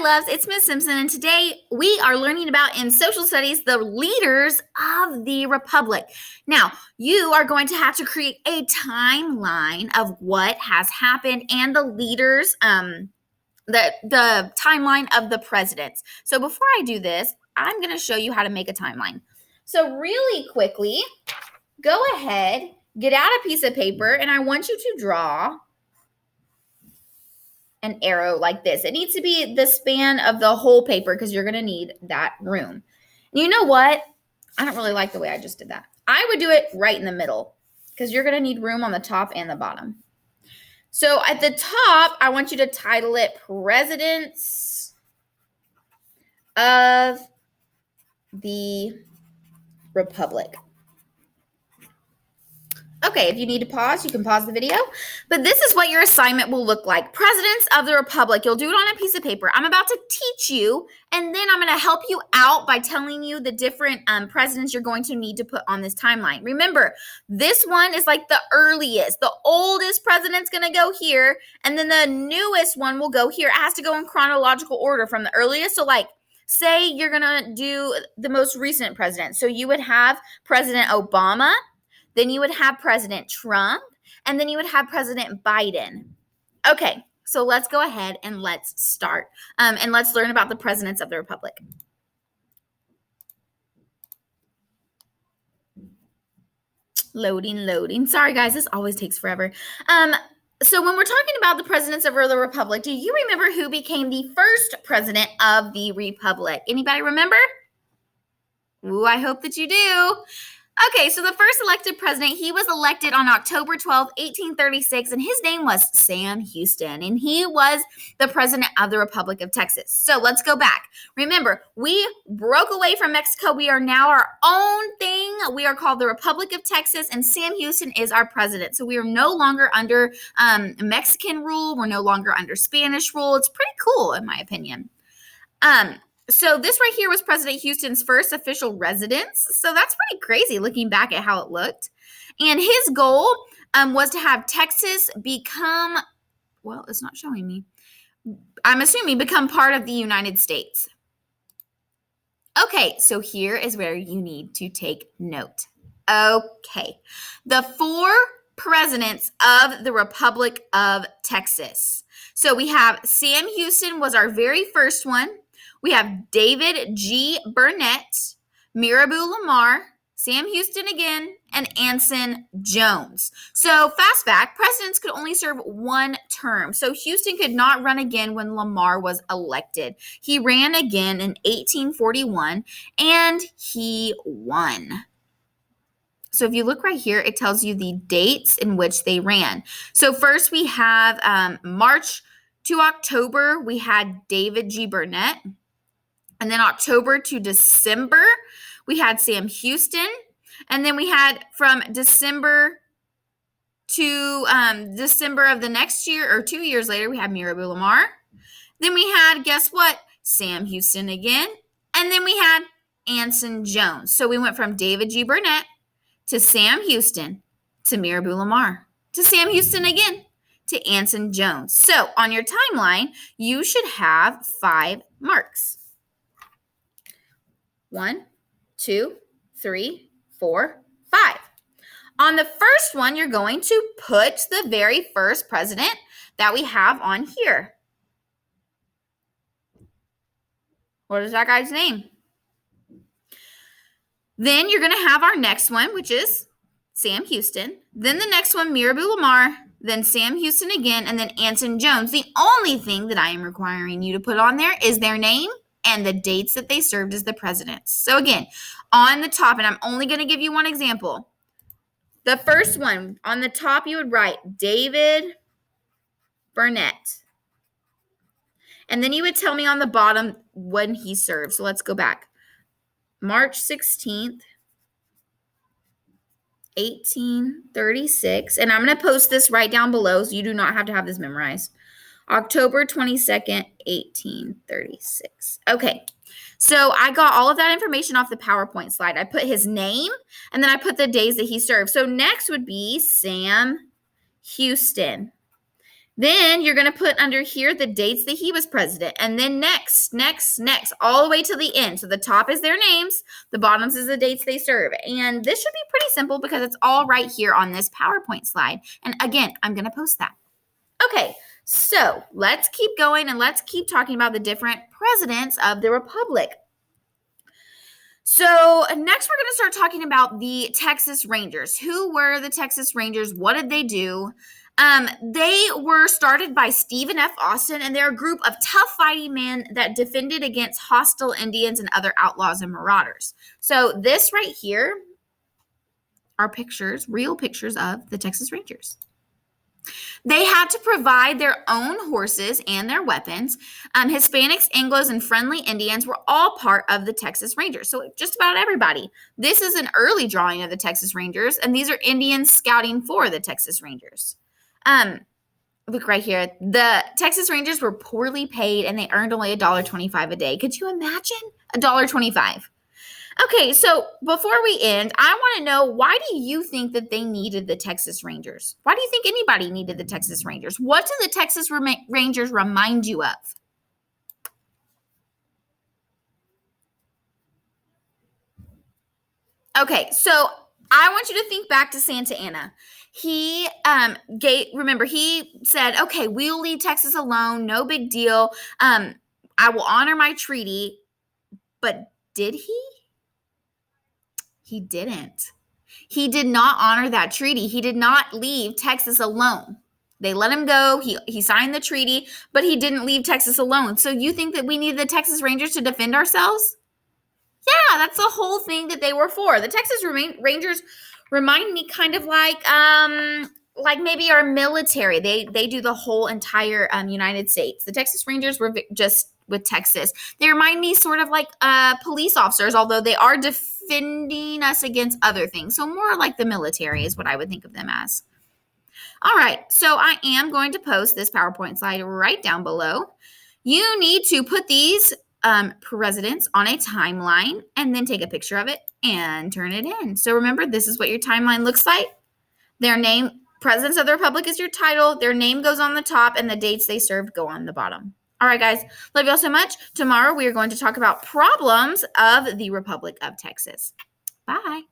loves, it's Miss Simpson, and today we are learning about, in social studies, the leaders of the Republic. Now, you are going to have to create a timeline of what has happened and the leaders, the timeline of the presidents. So before I do this, I'm going to show you how to make a timeline. So really quickly, go ahead, get out a piece of paper, and I want you to draw an arrow like this. It needs to be the span of the whole paper because you're going to need that room. And you know what? I don't really like the way I just did that. I would do it right in the middle because you're going to need room on the top and the bottom. So at the top, I want you to title it Presidents of the Republic. Okay, if you need to pause, you can pause the video. But this is what your assignment will look like. Presidents of the Republic. You'll do it on a piece of paper. I'm about to teach you, and then I'm going to help you out by telling you the different presidents you're going to need to put on this timeline. Remember, this one is like the earliest. The oldest president's going to go here, and then the newest one will go here. It has to go in chronological order from the earliest. So like, say you're going to do the most recent president. So you would have President Obama. Then you would have President Trump, and then you would have President Biden. Okay, so let's go ahead and let's start. And let's learn about the presidents of the Republic. Loading. Sorry, guys, this always takes forever. So when we're talking about the presidents of the Republic, do you remember who became the first president of the Republic? Anybody remember? Ooh, I hope that you do. Okay, so the first elected president, he was elected on October 12, 1836, and his name was Sam Houston, and he was the president of the Republic of Texas. So let's go back. Remember, we broke away from Mexico. We are now our own thing. We are called the Republic of Texas, and Sam Houston is our president. So we are no longer under Mexican rule. We're no longer under Spanish rule. It's pretty cool, in my opinion. So this right here was President Houston's first official residence. So that's pretty crazy looking back at how it looked. And his goal was to have Texas become, well, it's not showing me. I'm assuming become part of the United States. Okay, so here is where you need to take note. Okay, the 4 presidents of the Republic of Texas. So we have Sam Houston was our very first one. We have David G. Burnett, Mirabeau Lamar, Sam Houston again, and Anson Jones. So fast fact, presidents could only serve one term. So Houston could not run again when Lamar was elected. He ran again in 1841, and he won. So if you look right here, it tells you the dates in which they ran. So first we have March to October, we had David G. Burnett. And then October to December, we had Sam Houston. And then we had from December to December of the next year, or 2 years later, we had Mirabeau Lamar. Then we had, guess what? Sam Houston again. And then we had Anson Jones. So we went from David G. Burnett to Sam Houston to Mirabeau Lamar to Sam Houston again to Anson Jones. So on your timeline, you should have 5 marks. 1, 2, 3, 4, 5. On the first one, you're going to put the very first president that we have on here. What is that guy's name? Then you're going to have our next one, which is Sam Houston. Then the next one, Mirabeau Lamar. Then Sam Houston again, and then Anson Jones. The only thing that I am requiring you to put on there is their name and the dates that they served as the presidents. So again, on the top, and I'm only going to give you one example. The first one, on the top, you would write David Burnett. And then you would tell me on the bottom when he served. So let's go back. March 16th, 1836. And I'm going to post this right down below, so you do not have to have this memorized. October 22nd, 1836. Okay, so I got all of that information off the PowerPoint slide. I put his name, and then I put the days that he served. So next would be Sam Houston. Then you're going to put under here the dates that he was president. And then next, all the way to the end. So the top is their names. The bottoms is the dates they serve. And this should be pretty simple because it's all right here on this PowerPoint slide. And again, I'm going to post that. Okay, so let's keep going and let's keep talking about the different presidents of the Republic. So next we're going to start talking about the Texas Rangers. Who were the Texas Rangers? What did they do? They were started by Stephen F. Austin, and they're a group of tough fighting men that defended against hostile Indians and other outlaws and marauders. So this right here are pictures, real pictures of the Texas Rangers. They had to provide their own horses and their weapons. Hispanics, Anglos, and friendly Indians were all part of the Texas Rangers. So just about everybody. This is an early drawing of the Texas Rangers, and these are Indians scouting for the Texas Rangers. Look right here. The Texas Rangers were poorly paid, and they earned only $1.25 a day. Could you imagine? $1.25. Okay, so before we end, I want to know, why do you think that they needed the Texas Rangers? Why do you think anybody needed the Texas Rangers? What do the Texas Rangers remind you of? Okay, so I want you to think back to Santa Anna. He he said, okay, we'll leave Texas alone, no big deal. I will honor my treaty. But did he? He didn't. He did not honor that treaty. He did not leave Texas alone. They let him go. He signed the treaty, but he didn't leave Texas alone. So you think that we need the Texas Rangers to defend ourselves? Yeah, that's the whole thing that they were for. The Texas Rangers remind me kind of like maybe our military. They do the whole entire United States. The Texas Rangers were just with Texas. They remind me sort of like police officers, although they are defending us against other things. So more like the military is what I would think of them as. All right, so I am going to post this PowerPoint slide right down below. You need to put these presidents on a timeline and then take a picture of it and turn it in. So remember, this is what your timeline looks like. Their name, Presidents of the Republic, is your title. Their name goes on the top, and the dates they served go on the bottom. All right, guys, love you all so much. Tomorrow we are going to talk about problems of the Republic of Texas. Bye.